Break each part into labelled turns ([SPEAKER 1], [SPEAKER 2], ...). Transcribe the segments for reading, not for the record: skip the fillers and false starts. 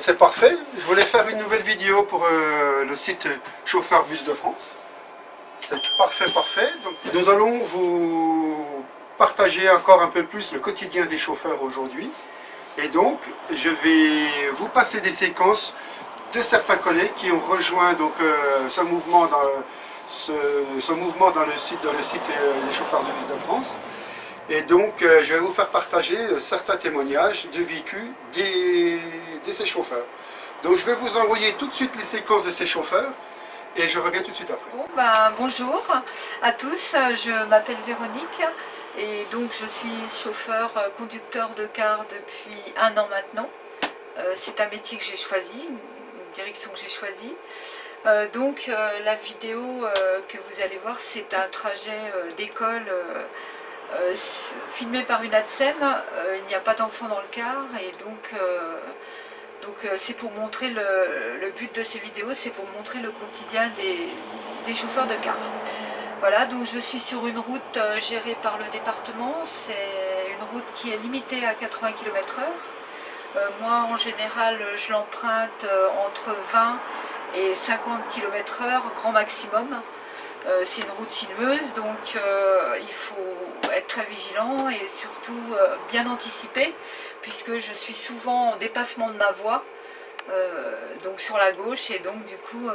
[SPEAKER 1] c'est parfait. Je voulais faire une nouvelle vidéo pour le site Chauffeur Bus de France. C'est parfait, parfait. Donc, nous allons vous partager encore un peu plus le quotidien des chauffeurs aujourd'hui. Et donc, je vais vous passer des séquences de certains collègues qui ont rejoint donc, ce mouvement dans le site des chauffeurs de bus de France. Et donc, je vais vous faire partager certains témoignages de vécu de ces chauffeurs. Donc, je vais vous envoyer tout de suite les séquences de ces chauffeurs et je reviens tout de suite après.
[SPEAKER 2] Bon, bonjour à tous, je m'appelle Véronique et donc je suis chauffeur conducteur de car depuis 1 an maintenant. C'est un métier que j'ai choisi, une direction que j'ai choisie. Donc la vidéo que vous allez voir, c'est un trajet d'école filmé par une ATSEM. Il n'y a pas d'enfants dans le car et donc c'est pour montrer, le but de ces vidéos, c'est pour montrer le quotidien des chauffeurs de car. Voilà, donc je suis sur une route gérée par le département. C'est une route qui est limitée à 80 km/h. Moi, en général, je l'emprunte entre 20 et 50 km/h, grand maximum. C'est une route sinueuse, donc il faut être très vigilant et surtout bien anticiper, puisque je suis souvent en dépassement de ma voie, donc sur la gauche, et donc du coup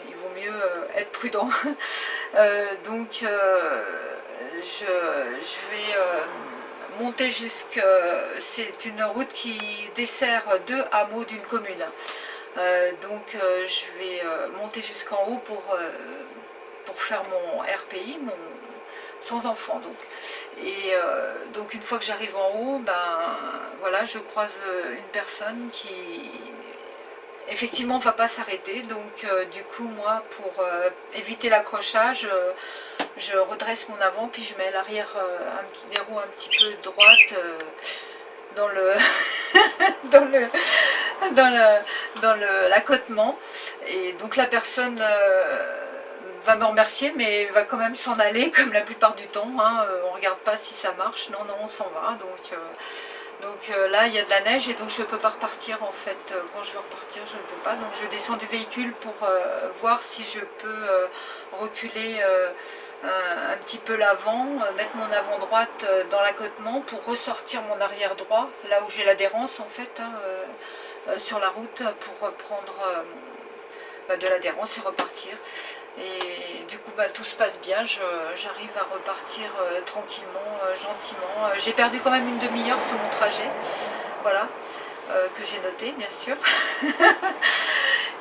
[SPEAKER 2] il vaut mieux être prudent. Donc je vais monter jusqu'à... C'est une route qui dessert 2 hameaux d'une commune. Donc je vais monter jusqu'en haut pour faire mon RPI, sans enfant. Et donc une fois que j'arrive en haut, voilà, je croise une personne qui effectivement ne va pas s'arrêter. Donc du coup, moi, pour éviter l'accrochage, je redresse mon avant, puis je mets l'arrière, les roues un petit peu droite dans l'accotement. Et donc la personne va me remercier, mais va quand même s'en aller, comme la plupart du temps. Hein. On ne regarde pas si ça marche, non, on s'en va. Donc là, il y a de la neige et donc je ne peux pas repartir en fait. Quand je veux repartir, je ne peux pas. Donc je descends du véhicule pour voir si je peux reculer un petit peu l'avant, mettre mon avant droite dans l'accotement pour ressortir mon arrière droit, là où j'ai l'adhérence en fait, sur la route, pour reprendre de l'adhérence et repartir. Et du coup tout se passe bien, j'arrive à repartir tranquillement, gentiment. J'ai perdu quand même une demi-heure sur mon trajet, voilà, que j'ai noté bien sûr.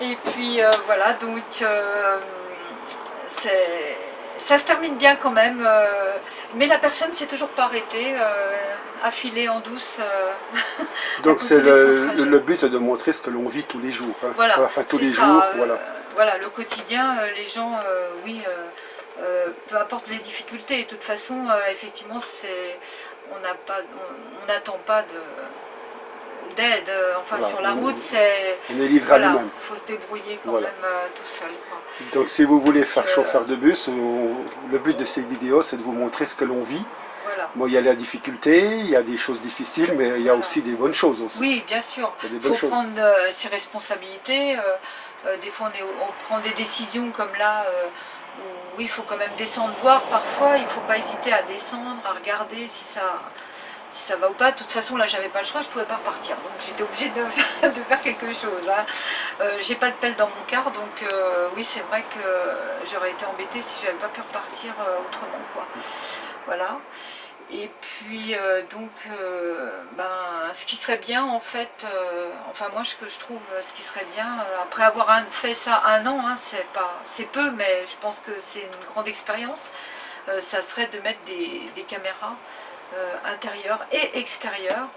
[SPEAKER 2] Et puis voilà, donc ça se termine bien quand même, mais la personne s'est toujours pas arrêtée, a filé en douce.
[SPEAKER 1] Donc c'est le but, c'est de montrer ce que l'on vit tous les jours. Hein.
[SPEAKER 2] Voilà,
[SPEAKER 1] enfin tous les jours, voilà.
[SPEAKER 2] Voilà, le quotidien, les gens, oui, peu importe les difficultés, de toute façon, effectivement, on n'attend pas d'aide, enfin voilà, sur la route,
[SPEAKER 1] on est livré à nous-mêmes.
[SPEAKER 2] Il faut se débrouiller quand même tout seul. Quoi.
[SPEAKER 1] Donc si vous voulez faire chauffeur de bus, le but de ces vidéos, c'est de vous montrer ce que l'on vit.
[SPEAKER 2] Voilà.
[SPEAKER 1] Bon, il y a la difficulté, il y a des choses difficiles, mais il y a aussi des bonnes choses aussi.
[SPEAKER 2] Oui, bien sûr, il faut prendre ses responsabilités. Des fois on prend des décisions comme là, où il faut quand même descendre, voir parfois, il ne faut pas hésiter à descendre, à regarder si ça va ou pas. De toute façon là j'avais pas le choix, je ne pouvais pas repartir, donc j'étais obligée de faire quelque chose. Hein. J'ai pas de pelle dans mon car, donc oui c'est vrai que j'aurais été embêtée si j'avais pas pu repartir autrement, quoi. Voilà. Et puis ce qui serait bien en fait, enfin moi ce que je trouve, ce qui serait bien, après avoir fait ça 1 an, hein, c'est peu, mais je pense que c'est une grande expérience, ça serait de mettre des caméras intérieures et extérieures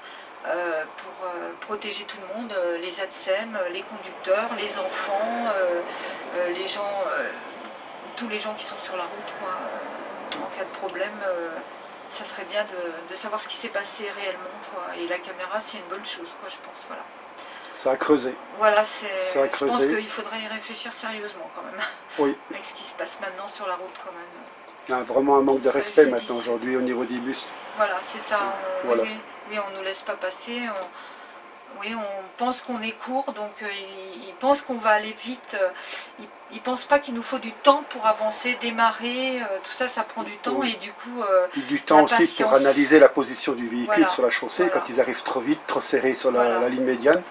[SPEAKER 2] pour protéger tout le monde, les ATSEM, les conducteurs, les enfants, les gens, tous les gens qui sont sur la route, quoi, en cas de problème. Ça serait bien de savoir ce qui s'est passé réellement, quoi. Et la caméra, c'est une bonne chose, quoi, je pense. Voilà.
[SPEAKER 1] Ça a creusé.
[SPEAKER 2] Voilà, je pense qu'il faudrait y réfléchir sérieusement quand même.
[SPEAKER 1] Oui.
[SPEAKER 2] Avec ce qui se passe maintenant sur la route quand même.
[SPEAKER 1] Il y a vraiment un manque de respect maintenant aujourd'hui au niveau des bus.
[SPEAKER 2] Voilà, c'est ça.
[SPEAKER 1] Voilà.
[SPEAKER 2] Oui, on ne nous laisse pas passer. oui, on pense qu'on est court, donc ils pensent qu'on va aller vite. Ils pensent pas qu'il nous faut du temps pour avancer, démarrer, tout ça, ça prend du temps
[SPEAKER 1] Oui.
[SPEAKER 2] et du coup,
[SPEAKER 1] Puis du temps aussi pour
[SPEAKER 2] patience.
[SPEAKER 1] analyser la position du véhicule
[SPEAKER 2] Voilà,
[SPEAKER 1] sur la chaussée,
[SPEAKER 2] voilà.
[SPEAKER 1] quand ils arrivent trop vite, trop serrés sur
[SPEAKER 2] Voilà.
[SPEAKER 1] la ligne médiane.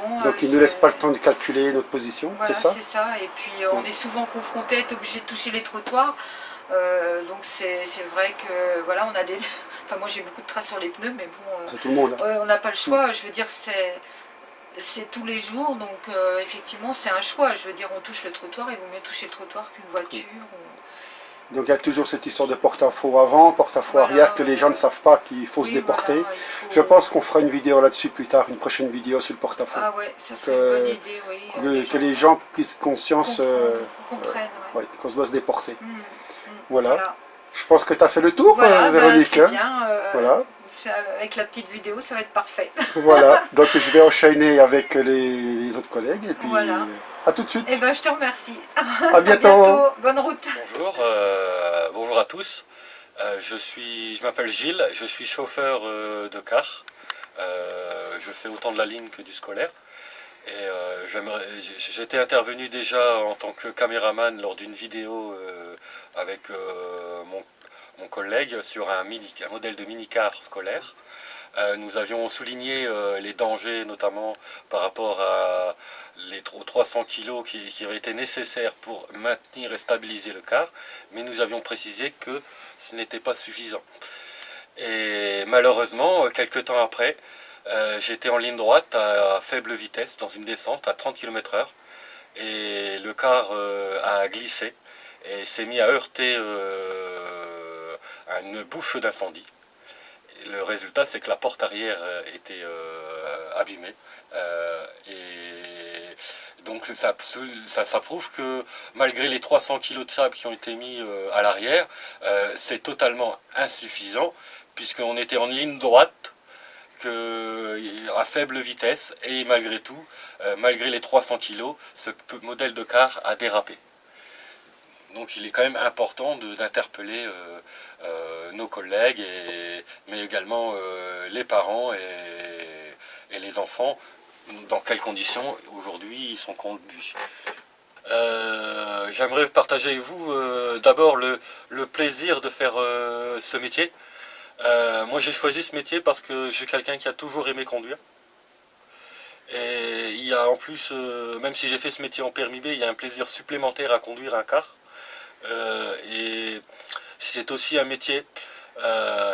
[SPEAKER 2] Bon,
[SPEAKER 1] Donc ils ne laissent pas le temps de calculer notre position,
[SPEAKER 2] voilà,
[SPEAKER 1] c'est ça?
[SPEAKER 2] c'est ça. Et puis on est souvent confronté à être obligé de toucher les trottoirs. Donc c'est vrai que voilà, on a des. Enfin moi j'ai beaucoup de traces sur les pneus, mais bon,
[SPEAKER 1] C'est tout le monde. Hein.
[SPEAKER 2] on n'a pas le choix. Je veux dire, c'est tous les jours, donc effectivement c'est un choix. Je veux dire, on touche le trottoir, il vaut mieux toucher le trottoir qu'une voiture.
[SPEAKER 1] Donc il y a toujours cette histoire de porte-à-faux avant, porte-à-faux
[SPEAKER 2] Voilà,
[SPEAKER 1] arrière, que les gens ne savent pas qu'il faut se
[SPEAKER 2] oui,
[SPEAKER 1] déporter.
[SPEAKER 2] voilà, il faut-
[SPEAKER 1] Je pense qu'on fera une vidéo là-dessus plus tard, une prochaine vidéo sur le porte-à-faux.
[SPEAKER 2] Ah ouais, ça serait une bonne idée, oui.
[SPEAKER 1] Que les gens prennent conscience
[SPEAKER 2] comprennent, ouais.
[SPEAKER 1] qu'on se doit se déporter.
[SPEAKER 2] Voilà.
[SPEAKER 1] Voilà. Je pense que tu as fait le tour,
[SPEAKER 2] Voilà,
[SPEAKER 1] Véronique.
[SPEAKER 2] c'est bien.
[SPEAKER 1] Voilà.
[SPEAKER 2] Avec la petite vidéo, ça va être parfait.
[SPEAKER 1] Voilà. Donc je vais enchaîner avec les autres collègues et puis
[SPEAKER 2] Voilà.
[SPEAKER 1] à tout de suite.
[SPEAKER 2] Eh ben, je te remercie.
[SPEAKER 1] À bientôt.
[SPEAKER 2] À bientôt. Bonne route.
[SPEAKER 3] Bonjour, bonjour à tous. Je m'appelle Gilles, je suis chauffeur de car. Je fais autant de la ligne que du scolaire. Et j'étais intervenu déjà en tant que caméraman lors d'une vidéo avec mon collègue sur un modèle de mini-car scolaire. Nous avions souligné les dangers, notamment par rapport aux 300 kg qui avaient été nécessaires pour maintenir et stabiliser le car, mais nous avions précisé que ce n'était pas suffisant. Et malheureusement, quelques temps après, j'étais en ligne droite à faible vitesse, dans une descente à 30 km/h, et le car a glissé et s'est mis à heurter à une bouche d'incendie. Le résultat, c'est que la porte arrière était abîmée. Et donc ça prouve que malgré les 300 kg de sable qui ont été mis à l'arrière, c'est totalement insuffisant, puisqu'on était en ligne droite, à faible vitesse, et malgré tout, malgré les 300 kg, ce modèle de car a dérapé. Donc il est quand même important d'interpeller nos collègues, mais également les parents et les enfants, dans quelles conditions aujourd'hui ils sont conduits. J'aimerais partager avec vous d'abord le plaisir de faire ce métier. Moi j'ai choisi ce métier parce que je suis quelqu'un qui a toujours aimé conduire. Et il y a en plus, même si j'ai fait ce métier en permis B, il y a un plaisir supplémentaire à conduire un car. Et c'est aussi un métier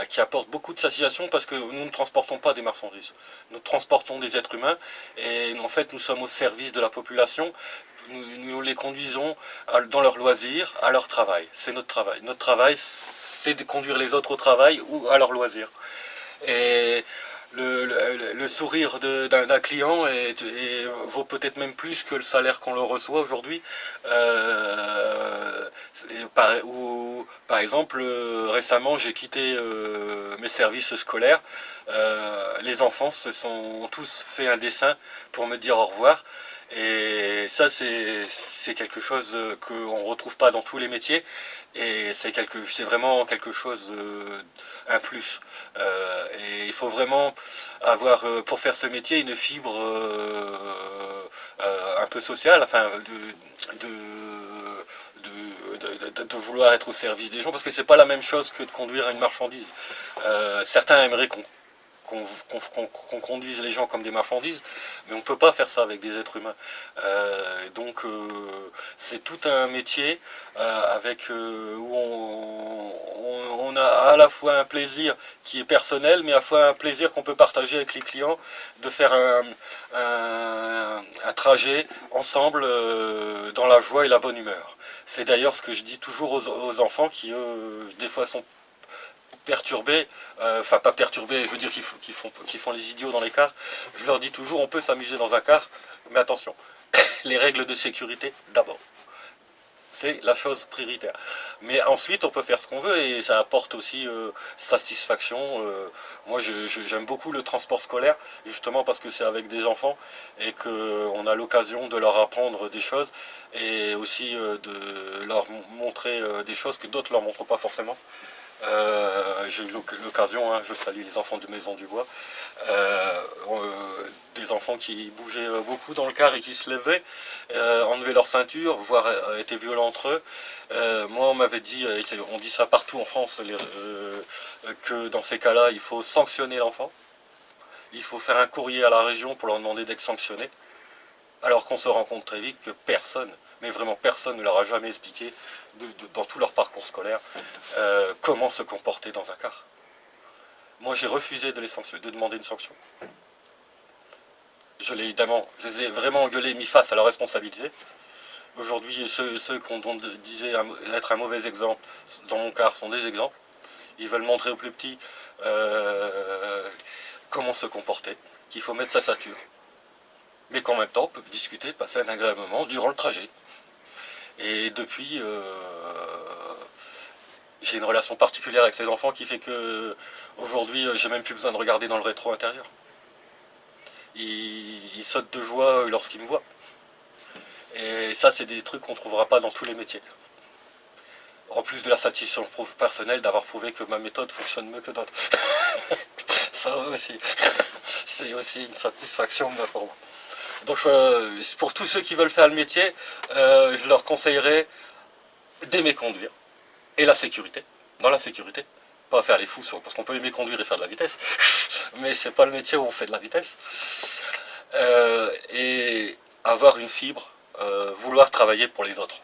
[SPEAKER 3] qui apporte beaucoup de satisfaction, parce que nous ne transportons pas des marchandises, nous transportons des êtres humains, et en fait nous sommes au service de la population. Nous les conduisons dans leurs loisirs, à leur travail. C'est notre travail. Notre travail, c'est de conduire les autres au travail ou à leur loisir. Et le sourire d'un client vaut peut-être même plus que le salaire qu'on le reçoit aujourd'hui. Par exemple, récemment, j'ai quitté mes services scolaires. Les enfants ont tous fait un dessin pour me dire au revoir. Et ça, c'est quelque chose qu'on ne retrouve pas dans tous les métiers. Et c'est vraiment quelque chose, un plus. Et il faut vraiment avoir, pour faire ce métier, une fibre un peu sociale, enfin, de vouloir être au service des gens, parce que c'est pas la même chose que de conduire une marchandise. Certains aimeraient qu'on conduise les gens comme des marchandises, mais on ne peut pas faire ça avec des êtres humains. Donc c'est tout un métier où on a à la fois un plaisir qui est personnel, mais à la fois un plaisir qu'on peut partager avec les clients, de faire un trajet ensemble dans la joie et la bonne humeur. C'est d'ailleurs ce que je dis toujours aux enfants qui, eux, des fois sont perturbés, enfin pas perturbés, je veux dire qu'ils font les idiots dans les cars. Je leur dis toujours, on peut s'amuser dans un car, mais attention, les règles de sécurité d'abord. C'est la chose prioritaire. Mais ensuite, on peut faire ce qu'on veut, et ça apporte aussi satisfaction. Moi, j'aime beaucoup le transport scolaire, justement parce que c'est avec des enfants et qu'on a l'occasion de leur apprendre des choses, et aussi de leur montrer des choses que d'autres ne leur montrent pas forcément. J'ai eu l'occasion, hein, je salue les enfants de Maison du Bois, des enfants qui bougeaient beaucoup dans le car et qui se levaient, enlevaient leur ceinture, voire étaient violents entre eux. Moi on m'avait dit, on dit ça partout en France, que dans ces cas-là il faut sanctionner l'enfant. Il faut faire un courrier à la région pour leur demander d'être sanctionnés. Alors qu'on se rend compte très vite que personne, mais vraiment personne ne leur a jamais expliqué, dans tout leur parcours scolaire, comment se comporter dans un car. Moi j'ai refusé de demander une sanction. Je les ai vraiment engueulés, mis face à leur responsabilité. Aujourd'hui, ceux qu'on disait être un mauvais exemple dans mon car sont des exemples. Ils veulent montrer aux plus petits comment se comporter, qu'il faut mettre sa ceinture. Mais qu'en même temps, on peut discuter, passer un agréable moment durant le trajet. Et depuis, j'ai une relation particulière avec ces enfants qui fait que aujourd'hui, j'ai même plus besoin de regarder dans le rétro intérieur. Ils sautent de joie lorsqu'ils me voient. Et ça, c'est des trucs qu'on ne trouvera pas dans tous les métiers. En plus de la satisfaction personnelle d'avoir prouvé que ma méthode fonctionne mieux que d'autres. Ça aussi, c'est aussi une satisfaction pour moi. Donc pour tous ceux qui veulent faire le métier, je leur conseillerais d'aimer conduire. Et la sécurité, dans la sécurité. Pas faire les fous, parce qu'on peut aimer conduire et faire de la vitesse, mais c'est pas le métier où on fait de la vitesse. Et avoir une fibre, vouloir travailler pour les autres.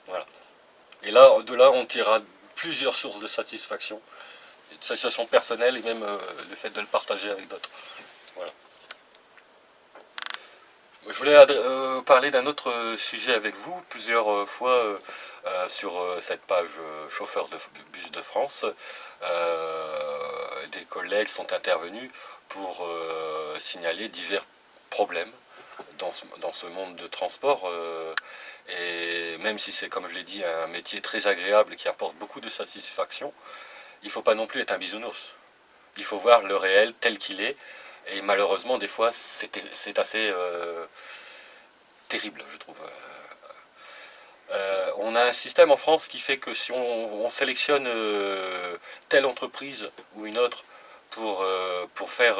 [SPEAKER 3] Voilà. Et là, de là, on tirera plusieurs sources de satisfaction, de satisfaction personnelle et même le fait de le partager avec d'autres. Voilà. Je voulais parler d'un autre sujet avec vous. Plusieurs fois sur cette page chauffeur de bus de France, des collègues sont intervenus pour signaler divers problèmes dans ce monde de transport. Et même si c'est, comme je l'ai dit, un métier très agréable qui apporte beaucoup de satisfaction, il ne faut pas non plus être un bisounours. Il faut voir le réel tel qu'il est. Et malheureusement, des fois, c'est assez terrible, je trouve. On a un système en France qui fait que si on sélectionne telle entreprise ou une autre pour faire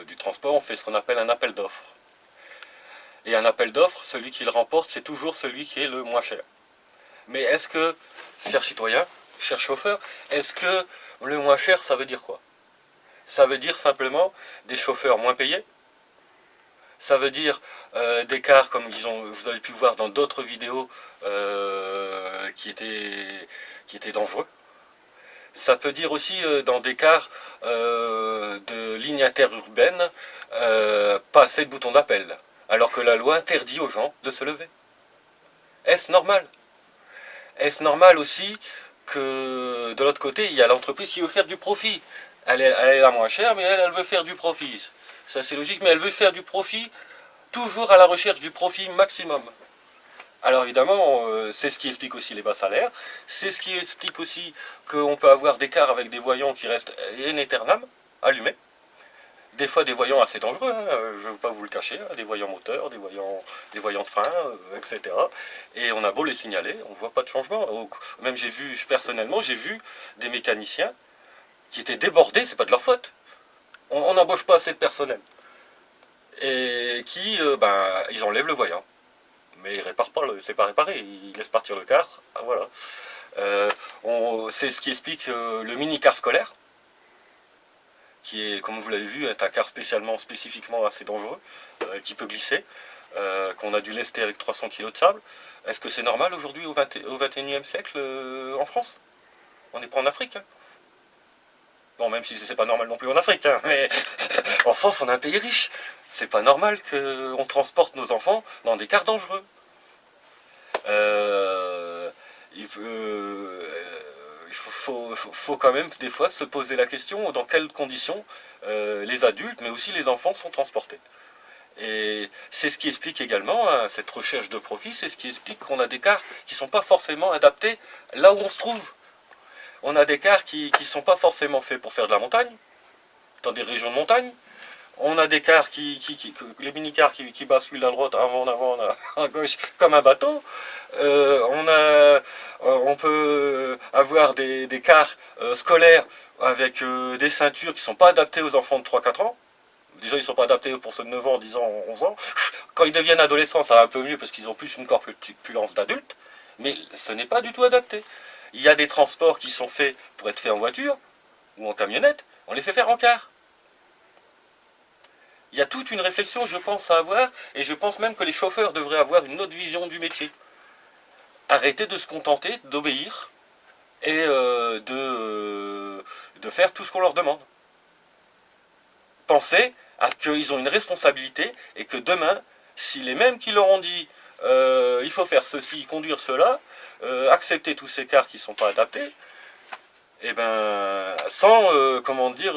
[SPEAKER 3] du transport, on fait ce qu'on appelle un appel d'offres. Et un appel d'offres, celui qui le remporte, c'est toujours celui qui est le moins cher. Mais est-ce que, chers citoyens, chers chauffeurs, est-ce que le moins cher, ça veut dire quoi? Ça veut dire simplement des chauffeurs moins payés. Ça veut dire des cars comme vous avez pu voir dans d'autres vidéos qui étaient dangereux. Ça peut dire aussi dans des cars de lignes interurbaines, pas assez de boutons d'appel, alors que la loi interdit aux gens de se lever. Est-ce normal? Est-ce normal aussi que de l'autre côté, il y a l'entreprise qui veut faire du profit? Elle est la moins chère, mais elle veut faire du profit. C'est assez logique, mais elle veut faire du profit, toujours à la recherche du profit maximum. Alors évidemment, c'est ce qui explique aussi les bas salaires, c'est ce qui explique aussi qu'on peut avoir des cars avec des voyants qui restent in aeternam, allumés. Des fois des voyants assez dangereux, hein, je ne veux pas vous le cacher, hein, des voyants moteurs, des voyants de frein, etc. Et on a beau les signaler, on ne voit pas de changement. Même personnellement, j'ai vu des mécaniciens qui étaient débordés, c'est pas de leur faute. On n'embauche pas assez de personnel. Et qui, ils enlèvent le voyant. Mais ils réparent pas, c'est pas réparé, ils laissent partir le car, voilà. C'est ce qui explique le mini-car scolaire, qui est, comme vous l'avez vu, est un car spécifiquement assez dangereux, qui peut glisser, qu'on a dû lester avec 300 kg de sable. Est-ce que c'est normal aujourd'hui au 21e siècle en France? On n'est pas en Afrique, hein. Bon, même si c'est pas normal non plus en Afrique, hein, mais en France on a un pays riche. C'est pas normal qu'on transporte nos enfants dans des cars dangereux. Il faut quand même des fois se poser la question dans quelles conditions les adultes, mais aussi les enfants sont transportés. Et c'est ce qui explique également hein, cette recherche de profit, c'est ce qui explique qu'on a des cars qui ne sont pas forcément adaptés là où on se trouve. On a des cars qui ne sont pas forcément faits pour faire de la montagne, dans des régions de montagne. On a des cars les mini-cars qui basculent à droite, avant, à gauche, comme un bateau. On peut avoir des cars scolaires avec des ceintures qui ne sont pas adaptées aux enfants de 3-4 ans. Déjà, ils ne sont pas adaptés pour ceux de 9 ans, 10 ans, 11 ans. Quand ils deviennent adolescents, ça va un peu mieux parce qu'ils ont plus une corpulence d'adultes. Mais ce n'est pas du tout adapté. Il y a des transports qui sont faits pour être faits en voiture ou en camionnette. On les fait faire en car. Il y a toute une réflexion, je pense, à avoir, et je pense même que les chauffeurs devraient avoir une autre vision du métier. Arrêter de se contenter d'obéir et de faire tout ce qu'on leur demande. Pensez à qu'ils ont une responsabilité et que demain, si les mêmes qui leur ont dit il faut faire ceci, conduire cela, accepter tous ces cars qui ne sont pas adaptés, et ben, sans, comment dire,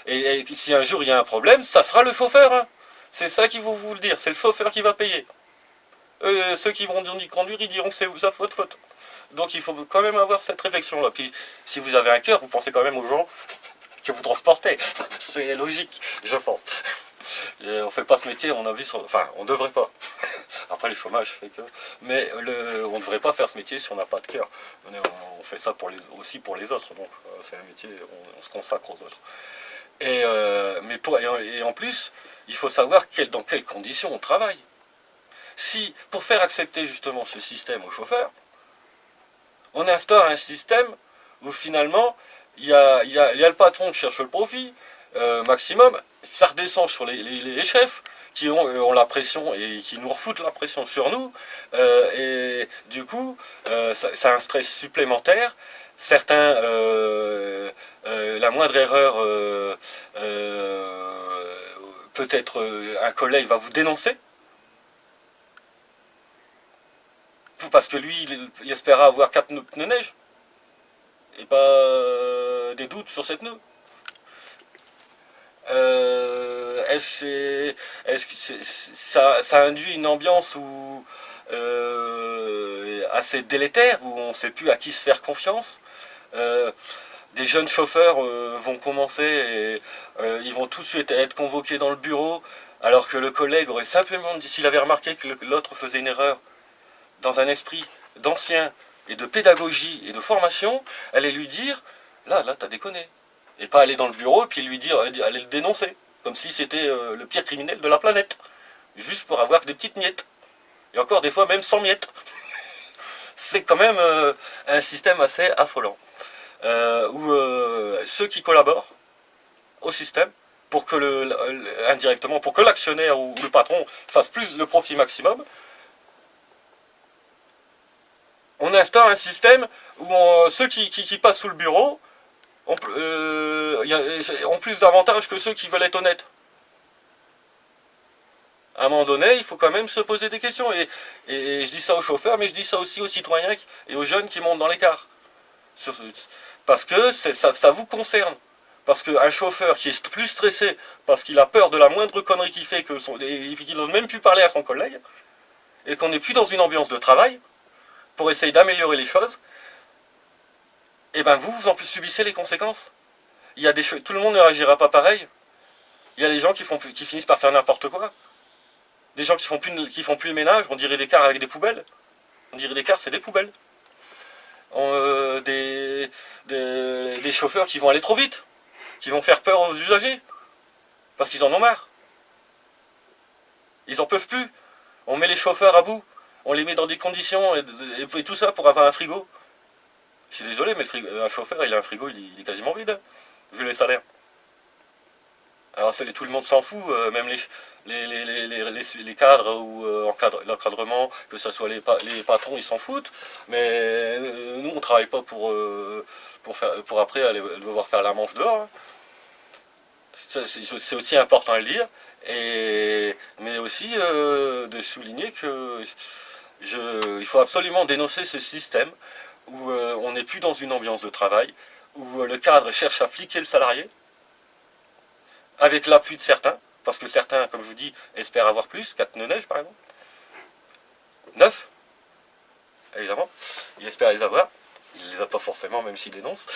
[SPEAKER 3] et si un jour il y a un problème, ça sera le chauffeur. Hein. C'est ça qu'il vous le dire, c'est le chauffeur qui va payer. Ceux qui vont y conduire, ils diront que c'est sa faute. Donc il faut quand même avoir cette réflexion-là. Puis si vous avez un cœur, vous pensez quand même aux gens que vous transportez. C'est logique, je pense. Et on ne fait pas ce métier, on a vu, enfin, on ne devrait pas. Après, le chômage fait que... Mais on ne devrait pas faire ce métier si on n'a pas de cœur. On fait ça aussi pour les autres. Donc, c'est un métier, on se consacre aux autres. Et en plus, il faut savoir dans quelles conditions on travaille. Si, pour faire accepter justement ce système aux chauffeurs, on instaure un système où finalement, il y a le patron qui cherche le profit maximum, ça redescend sur les chefs qui ont la pression et qui nous refoutent la pression sur nous, et du coup, ça a un stress supplémentaire. Certains, la moindre erreur, peut-être un collègue va vous dénoncer, parce que lui, il espéra avoir 4 pneus neige, et pas des doutes sur cette pneu. Ça induit une ambiance assez délétère, où on ne sait plus à qui se faire confiance. Des jeunes chauffeurs vont commencer et ils vont tout de suite être convoqués dans le bureau, alors que le collègue aurait simplement dit, s'il avait remarqué que l'autre faisait une erreur, dans un esprit d'ancien et de pédagogie et de formation, allait lui dire, là, t'as déconné. Et pas aller dans le bureau et puis lui dire, aller le dénoncer, comme si c'était le pire criminel de la planète, juste pour avoir des petites miettes. Et encore des fois même sans miettes. C'est quand même un système assez affolant. Où ceux qui collaborent au système, pour que indirectement, pour que l'actionnaire ou le patron fasse plus le profit maximum, on instaure un système où ceux qui passent sous le bureau ont plus d'avantages que ceux qui veulent être honnêtes. À un moment donné, il faut quand même se poser des questions. Et je dis ça aux chauffeurs, mais je dis ça aussi aux citoyens et aux jeunes qui montent dans les cars. Parce que ça vous concerne. Parce qu'un chauffeur qui est plus stressé parce qu'il a peur de la moindre connerie qu'il fait, qu'il n'ose même plus parler à son collègue, et qu'on n'est plus dans une ambiance de travail, pour essayer d'améliorer les choses, et ben vous en plus subissez les conséquences. Tout le monde ne réagira pas pareil. Il y a des gens qui finissent par faire n'importe quoi. Des gens qui font plus le ménage, on dirait des cars avec des poubelles. On dirait des cars, c'est des poubelles. Des chauffeurs qui vont aller trop vite, qui vont faire peur aux usagers, parce qu'ils en ont marre. Ils en peuvent plus. On met les chauffeurs à bout, on les met dans des conditions, et tout ça pour avoir un frigo. Je suis désolé, mais un chauffeur, il a un frigo, il est quasiment vide, vu les salaires. Alors tout le monde s'en fout, même les cadres ou l'encadrement, que ce soit les patrons, ils s'en foutent. Mais nous, on ne travaille pas pour après aller devoir faire la manche dehors. Hein. C'est aussi important à le dire. Mais aussi de souligner que il faut absolument dénoncer ce système où on n'est plus dans une ambiance de travail, où le cadre cherche à fliquer le salarié, avec l'appui de certains, parce que certains, comme je vous dis, espèrent avoir plus, 4 pneus neige par exemple, 9, évidemment, il espère les avoir, il ne les a pas forcément, même s'il dénonce,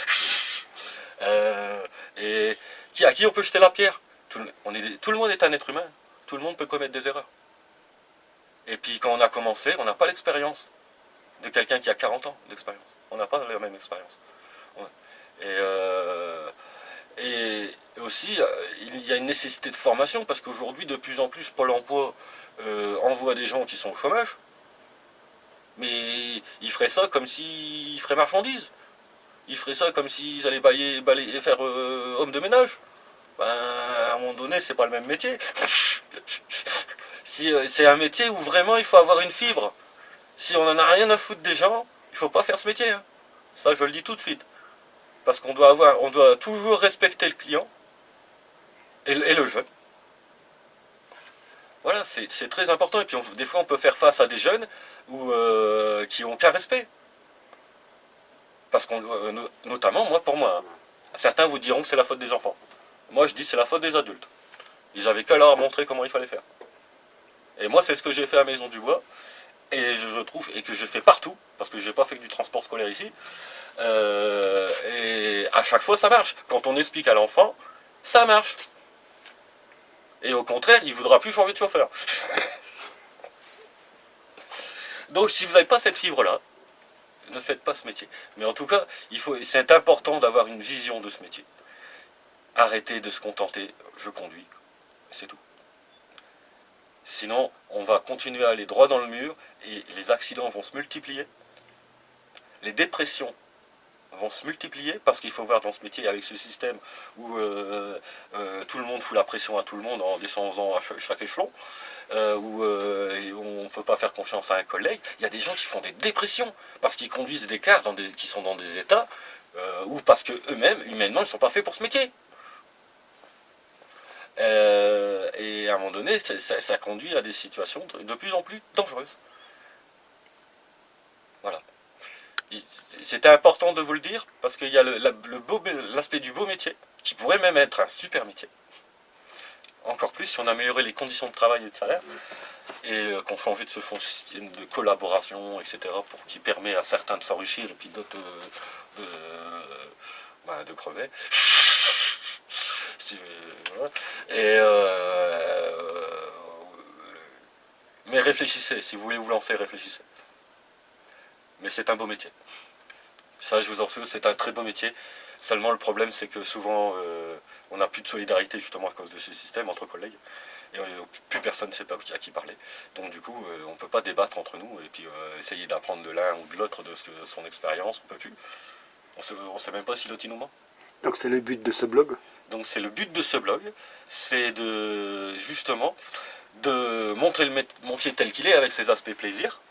[SPEAKER 3] et à qui on peut jeter la pierre? Tout le monde est un être humain. Tout le monde peut commettre des erreurs. Et puis quand on a commencé, on n'a pas l'expérience de quelqu'un qui a 40 ans d'expérience. On n'a pas la même expérience. Et aussi, il y a une nécessité de formation, parce qu'aujourd'hui, de plus en plus, Pôle emploi envoie des gens qui sont au chômage, mais ils feraient ça comme s'ils feraient marchandises. Ils feraient ça comme s'ils allaient balayer, faire homme de ménage. Ben, à un moment donné, c'est pas le même métier. C'est un métier où vraiment il faut avoir une fibre. Si on en a rien à foutre des gens, il faut pas faire ce métier. Hein. Ça, je le dis tout de suite. Parce qu'on doit toujours respecter le client et le jeune. Voilà, c'est très important. Et puis des fois, on peut faire face à des jeunes qui n'ont qu'un respect. Parce qu'on, notamment, pour moi, hein, certains vous diront que c'est la faute des enfants. Moi, je dis que c'est la faute des adultes. Ils avaient qu'à leur montrer comment il fallait faire. Et moi, c'est ce que j'ai fait à Maison du Bois. Et je trouve, et que j'ai fait partout, parce que je n'ai pas fait que du transport scolaire ici. Et à chaque fois, ça marche. Quand on explique à l'enfant, ça marche. Et au contraire, il ne voudra plus changer de chauffeur. Donc, si vous n'avez pas cette fibre-là, ne faites pas ce métier. Mais en tout cas, c'est important d'avoir une vision de ce métier. Arrêtez de se contenter, je conduis, c'est tout. Sinon, on va continuer à aller droit dans le mur et les accidents vont se multiplier. Les dépressions vont se multiplier parce qu'il faut voir dans ce métier, avec ce système où tout le monde fout la pression à tout le monde en descendant à chaque échelon, où on ne peut pas faire confiance à un collègue. Il y a des gens qui font des dépressions parce qu'ils conduisent des cars qui sont dans des états ou parce qu'eux-mêmes, humainement, ils ne sont pas faits pour ce métier. Et à un moment donné, ça conduit à des situations de plus en plus dangereuses. Voilà. C'était important de vous le dire, parce qu'il y a l'aspect du beau métier, qui pourrait même être un super métier. Encore plus si on améliorait les conditions de travail et de salaire, et qu'on fait envie de ce système de collaboration, etc., qui permet à certains de s'enrichir, et puis d'autres de crever. Voilà. Mais réfléchissez, si vous voulez vous lancer, réfléchissez. Mais c'est un beau métier. Ça, je vous en souviens, c'est un très beau métier. Seulement, le problème, c'est que souvent, on n'a plus de solidarité, justement, à cause de ce système entre collègues. Et plus personne ne sait pas à qui parler. Donc, du coup, on ne peut pas débattre entre nous et puis essayer d'apprendre de l'un ou de l'autre de son expérience. On ne peut plus. On ne sait même pas si l'autre nous ment.
[SPEAKER 1] Donc, c'est le but de ce blog?
[SPEAKER 3] Donc, c'est le but de ce blog. C'est justement, de montrer le métier tel qu'il est avec ses aspects plaisir.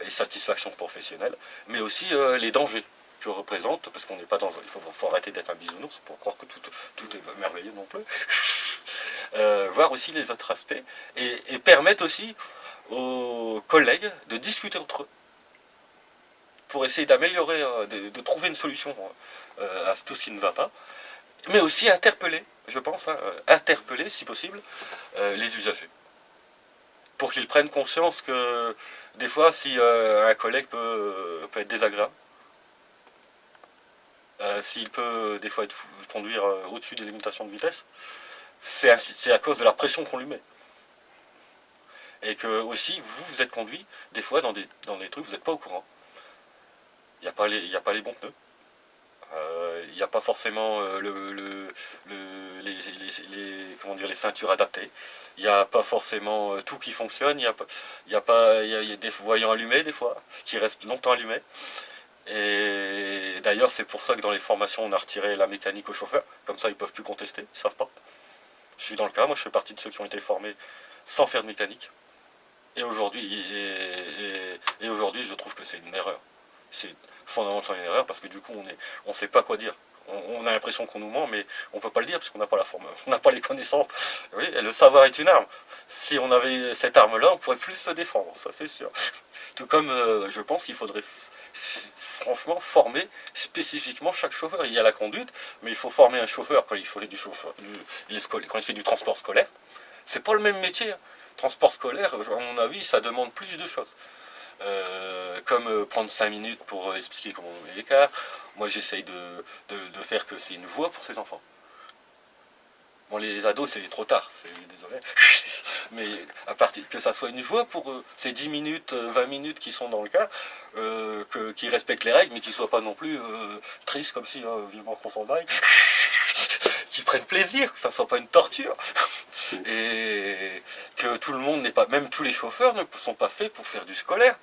[SPEAKER 3] Et satisfaction professionnelle, mais aussi les dangers que représente, parce qu'on n'est pas dans il faut arrêter d'être un bisounours pour croire que tout est merveilleux non plus. Voir aussi les autres aspects et permettre aussi aux collègues de discuter entre eux pour essayer d'améliorer, de trouver une solution à tout ce qui ne va pas, mais aussi interpeller, je pense, interpeller si possible les usagers, pour qu'ils prennent conscience que des fois, si un collègue peut être désagréable, s'il peut des fois conduire au-dessus des limitations de vitesse, c'est à cause de la pression qu'on lui met. Et que aussi, vous êtes conduit, des fois, dans des trucs, vous n'êtes pas au courant. Il n'y a pas les bons pneus. Il n'y a pas forcément les ceintures adaptées. Il n'y a pas forcément tout qui fonctionne. Il y a des voyants allumés des fois, qui restent longtemps allumés. Et d'ailleurs, c'est pour ça que dans les formations, on a retiré la mécanique aux chauffeurs. Comme ça, ils ne peuvent plus contester, ils ne savent pas. Je suis dans le cas, moi je fais partie de ceux qui ont été formés sans faire de mécanique. Et aujourd'hui, je trouve que c'est une erreur. C'est fondamentalement une erreur parce que du coup, on ne sait pas quoi dire. On a l'impression qu'on nous ment, mais on ne peut pas le dire parce qu'on n'a pas la forme, on n'a pas les connaissances. Oui, et le savoir est une arme. Si on avait cette arme-là, on pourrait plus se défendre, ça c'est sûr. Tout comme je pense qu'il faudrait franchement former spécifiquement chaque chauffeur. Il y a la conduite, mais il faut former un chauffeur quand il fait quand il fait du transport scolaire. C'est pas le même métier. Transport scolaire, à mon avis, ça demande plus de choses. Comme prendre 5 minutes pour expliquer comment on met les cars. Moi j'essaye de faire que c'est une joie pour ces enfants. Bon, les ados, c'est trop tard, désolé. Mais à partir que ça soit une joie pour eux, ces 10 minutes, 20 minutes qui sont dans le car, qui respectent les règles, mais qui ne soient pas non plus tristes comme si vivement qu'on s'en aille, qui prennent plaisir, que ça ne soit pas une torture. Et que tout le monde n'est pas, même tous les chauffeurs ne sont pas faits pour faire du scolaire.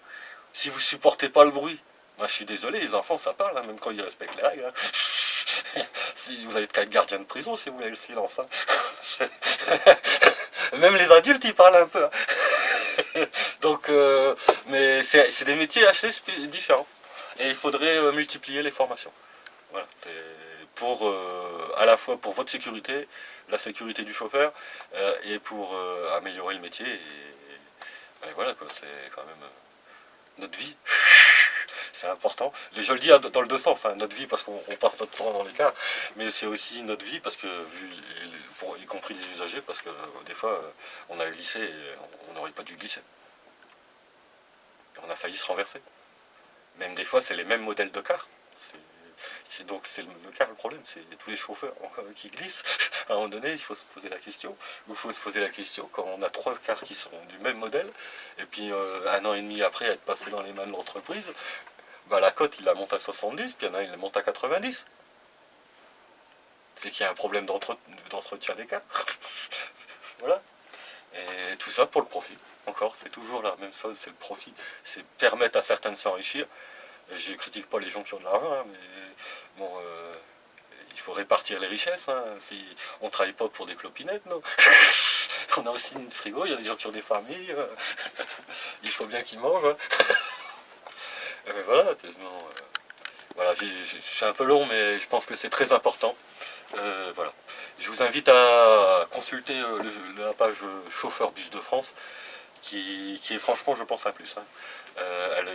[SPEAKER 3] Si vous supportez pas le bruit, moi je suis désolé, les enfants ça parle, hein, même quand ils respectent les règles. Hein. Si vous allez être gardien de prison si vous voulez le silence. Hein. Même les adultes ils parlent un peu. Hein. Donc, mais c'est des métiers assez différents. Et il faudrait multiplier les formations. Voilà, pour à la fois pour votre sécurité, la sécurité du chauffeur, et pour améliorer le métier. Et voilà quoi, c'est quand même notre vie. C'est important. Je le dis dans le deux sens, hein, notre vie parce qu'on passe notre temps dans les cars, mais c'est aussi notre vie parce que, y compris les usagers, parce que des fois on a glissé et on n'aurait pas dû glisser. Et on a failli se renverser. Même des fois c'est les mêmes modèles de cars. Donc c'est le car le problème, c'est tous les chauffeurs qui glissent. À un moment donné, il faut se poser la question. Il faut se poser la question quand on a 3 cars qui sont du même modèle, et puis 1 an et demi après être passé dans les mains de l'entreprise, bah, la cote il la monte à 70, puis il y en a il la monte à 90. C'est qu'il y a un problème d'entretien des cars. Voilà. Et tout ça pour le profit. Encore, c'est toujours la même chose, c'est le profit. C'est permettre à certains de s'enrichir. Je ne critique pas les gens qui ont de l'argent, hein, mais bon, il faut répartir les richesses. Hein, si on ne travaille pas pour des clopinettes, non. On a aussi une frigo, il y a des gens qui ont des familles, il faut bien qu'ils mangent. Hein. Voilà, voilà je suis un peu long, mais je pense que c'est très important. Voilà. Je vous invite à consulter la page Chauffeur Bus de France, qui est franchement, je pense, un plus. Hein.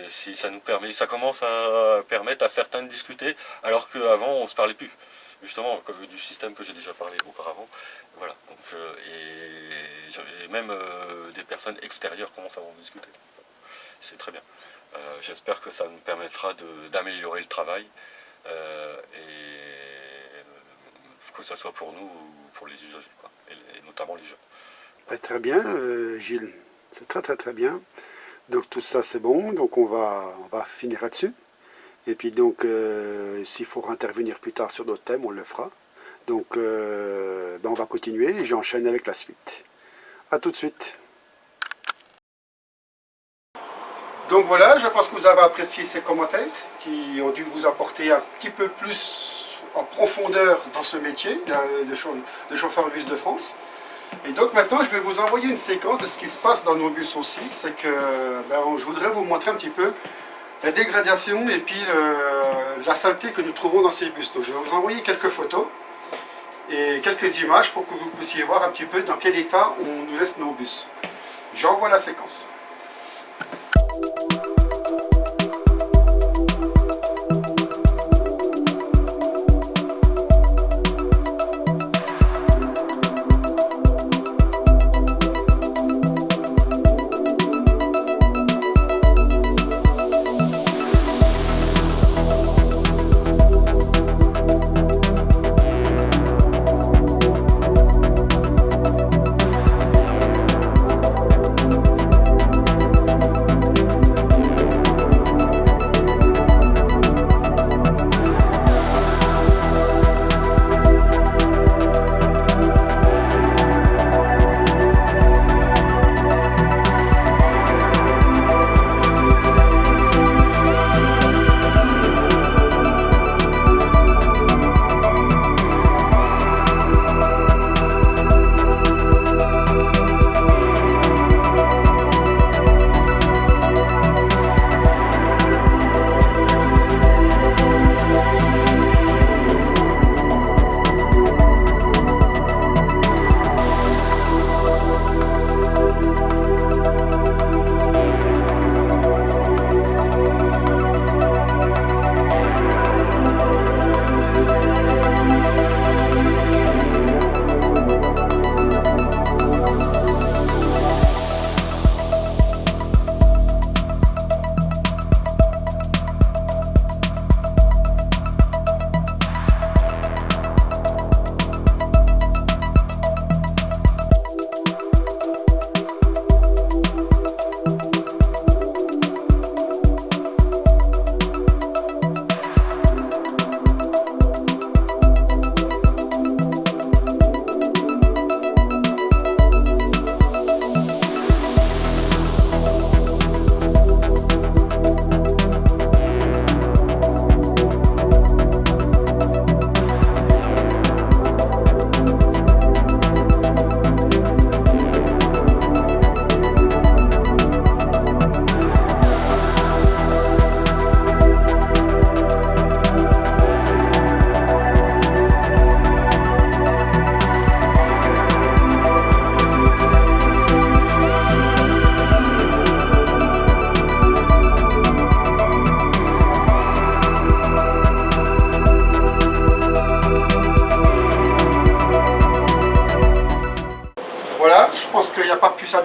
[SPEAKER 3] Si ça nous permet, ça commence à permettre à certains de discuter, alors qu'avant on se parlait plus, justement du système que j'ai déjà parlé auparavant. Voilà. Donc, et même des personnes extérieures commencent à en discuter. C'est très bien. J'espère que ça nous permettra d'améliorer le travail, et que ce soit pour nous ou pour les usagers, quoi, et notamment les jeunes.
[SPEAKER 1] Très bien, Gilles. C'est très bien. Donc tout ça c'est bon, donc on va finir là-dessus. Et puis donc s'il faut intervenir plus tard sur d'autres thèmes, on le fera. Donc on va continuer et j'enchaîne avec la suite. A tout de suite. Donc voilà, je pense que vous avez apprécié ces commentaires qui ont dû vous apporter un petit peu plus en profondeur dans ce métier de chauffeur bus de France. Et donc maintenant je vais vous envoyer une séquence de ce qui se passe dans nos bus aussi. C'est que je voudrais vous montrer un petit peu la dégradation et puis la saleté que nous trouvons dans ces bus. Donc je vais vous envoyer quelques photos et quelques images pour que vous puissiez voir un petit peu dans quel état on nous laisse nos bus. J'envoie la séquence.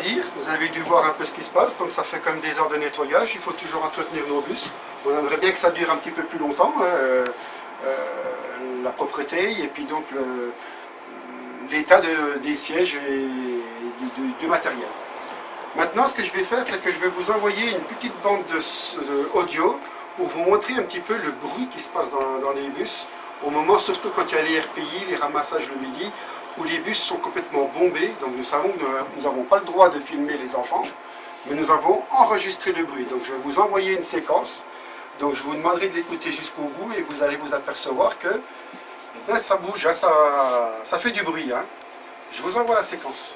[SPEAKER 1] dire, vous avez dû voir un peu ce qui se passe, donc ça fait quand même des heures de nettoyage, il faut toujours entretenir nos bus. On aimerait bien que ça dure un petit peu plus longtemps, hein, la propreté et puis donc l'état des sièges et du matériel. Maintenant, ce que je vais faire, c'est que je vais vous envoyer une petite bande audio pour vous montrer un petit peu le bruit qui se passe dans les bus, au moment, surtout quand il y a les RPI, les ramassages le midi, où les bus sont complètement bombés. Donc nous savons que nous n'avons pas le droit de filmer les enfants, mais nous avons enregistré le bruit. Donc je vais vous envoyer une séquence. Donc je vous demanderai de l'écouter jusqu'au bout et vous allez vous apercevoir que eh bien, ça bouge, hein, ça fait du bruit. Hein. Je vous envoie la séquence.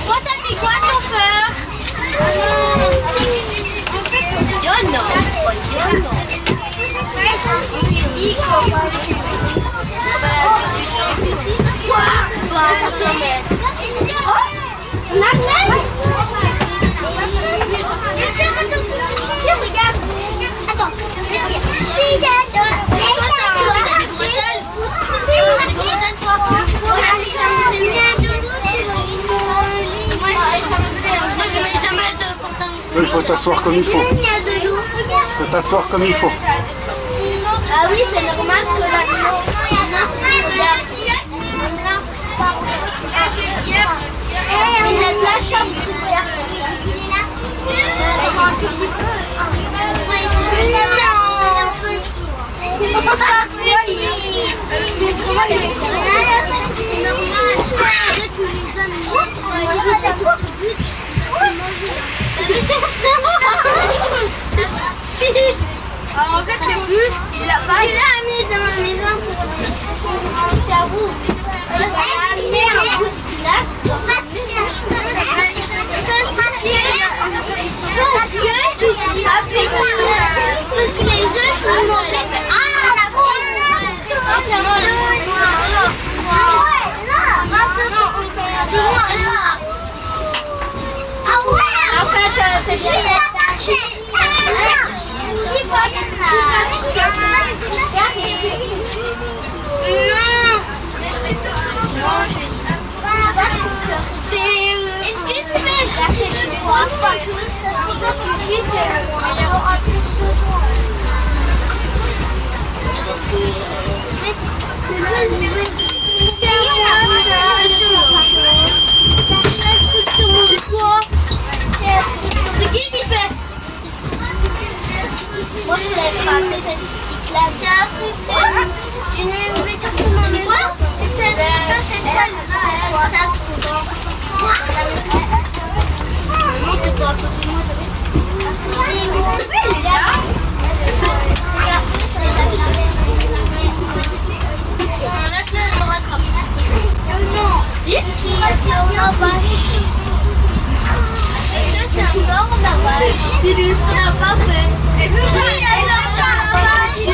[SPEAKER 4] Toi, t'as pris quoi, chauffeur? John.
[SPEAKER 1] Il faut t'asseoir comme il faut. Il faut t'asseoir comme il faut.
[SPEAKER 4] Ah oui, c'est normal que la... Il a de la chance. Alors en fait le but, il l'a pas. Il l'a mis dans ma maison pour c'est à vous. C'est un bout de glace. Parce que tu suis avec ça. Parce que les œufs sont mauvais. Ah la Ici c'est le meilleur. C'est quoi? C'est qui fait? Moi je l'ai frappé cette petite classe. C'est un truc. Tu ne mets tout le monde quoi? Ça c'est ça. Ça monte quoi à côté de moi? Oui, il est là. Laisse-le le rattraper. Non. Si? Qui est sur la vache? Est-ce que c'est encore la vache? On n'a pas fait. Et puis, il a la vache.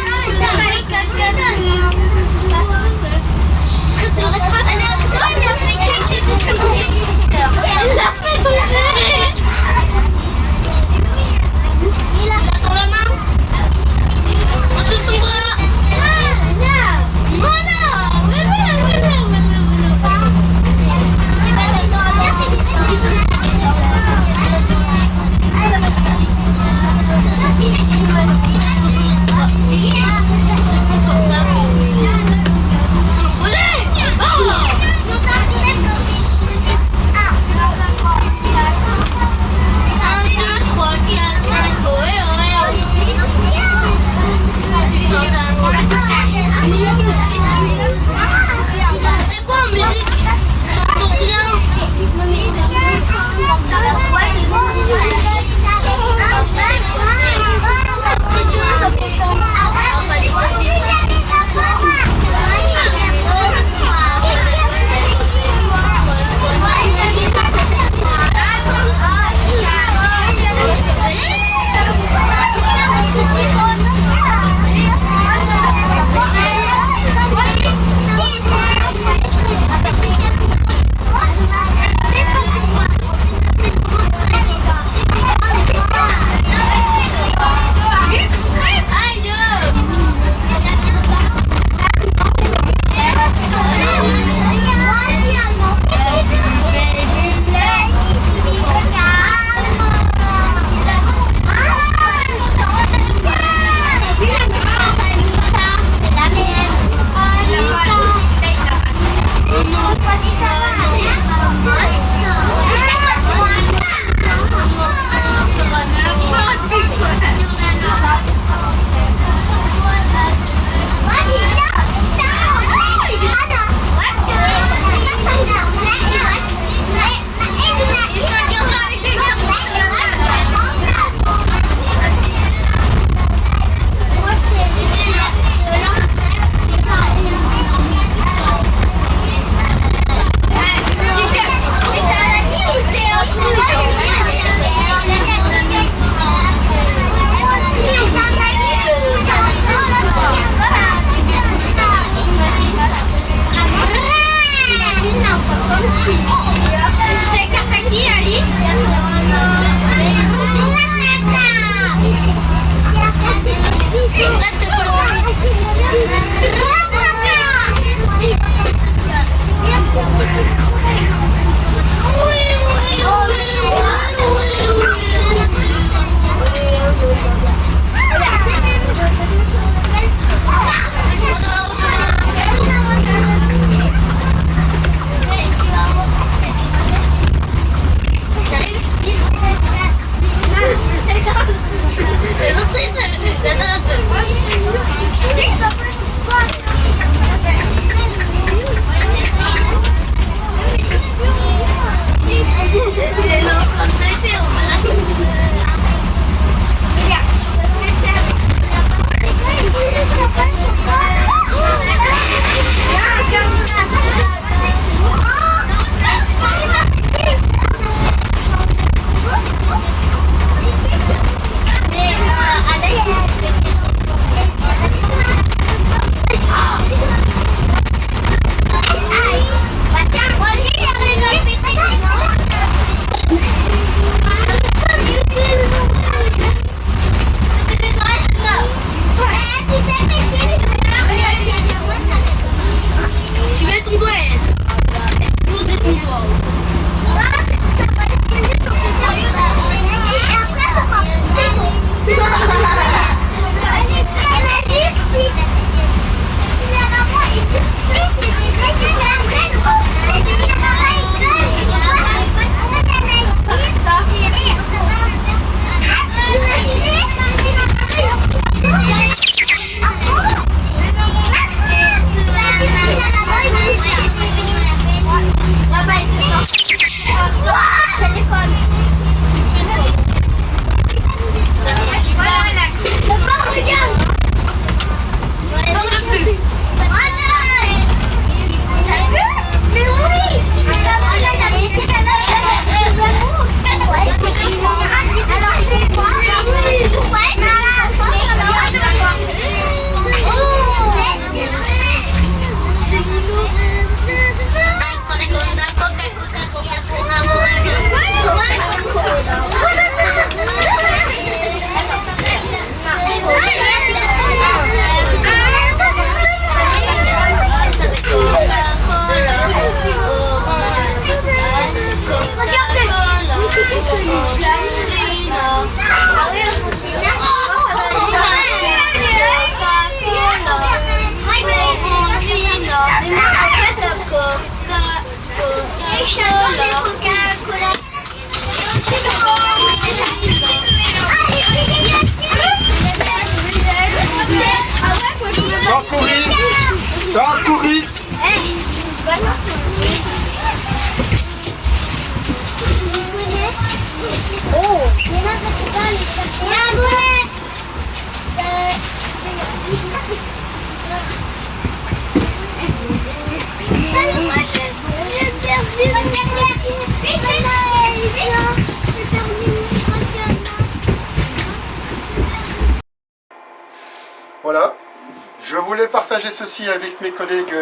[SPEAKER 1] voulais partager ceci avec mes collègues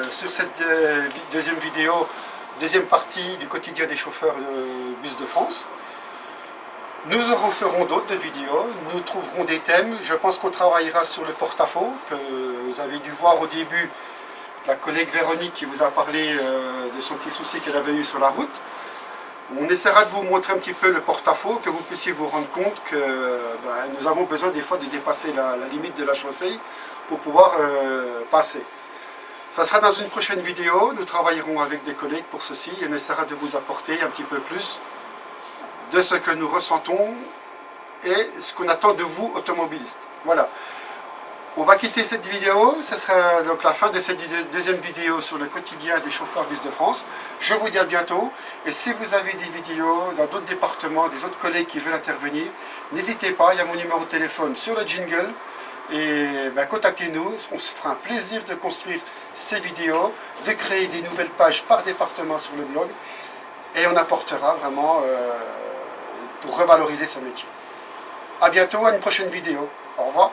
[SPEAKER 1] sur cette deuxième vidéo, deuxième partie du quotidien des chauffeurs de bus de France. Nous en referons d'autres vidéos, nous trouverons des thèmes. Je pense qu'on travaillera sur le porte-à-faux, que vous avez dû voir au début la collègue Véronique qui vous a parlé de son petit souci qu'elle avait eu sur la route. On essaiera de vous montrer un petit peu le porte-à-faux, que vous puissiez vous rendre compte que nous avons besoin des fois de dépasser la limite de la chaussée pour pouvoir passer. Ça sera dans une prochaine vidéo, nous travaillerons avec des collègues pour ceci et on essaiera de vous apporter un petit peu plus de ce que nous ressentons et ce qu'on attend de vous, automobilistes. Voilà. On va quitter cette vidéo, ce sera donc la fin de cette deuxième vidéo sur le quotidien des chauffeurs bus de France. Je vous dis à bientôt, et si vous avez des vidéos dans d'autres départements, des autres collègues qui veulent intervenir, n'hésitez pas, il y a mon numéro de téléphone sur le jingle, et contactez-nous, on se fera un plaisir de construire ces vidéos, de créer des nouvelles pages par département sur le blog, et on apportera vraiment pour revaloriser ce métier. A bientôt, à une prochaine vidéo. Au revoir.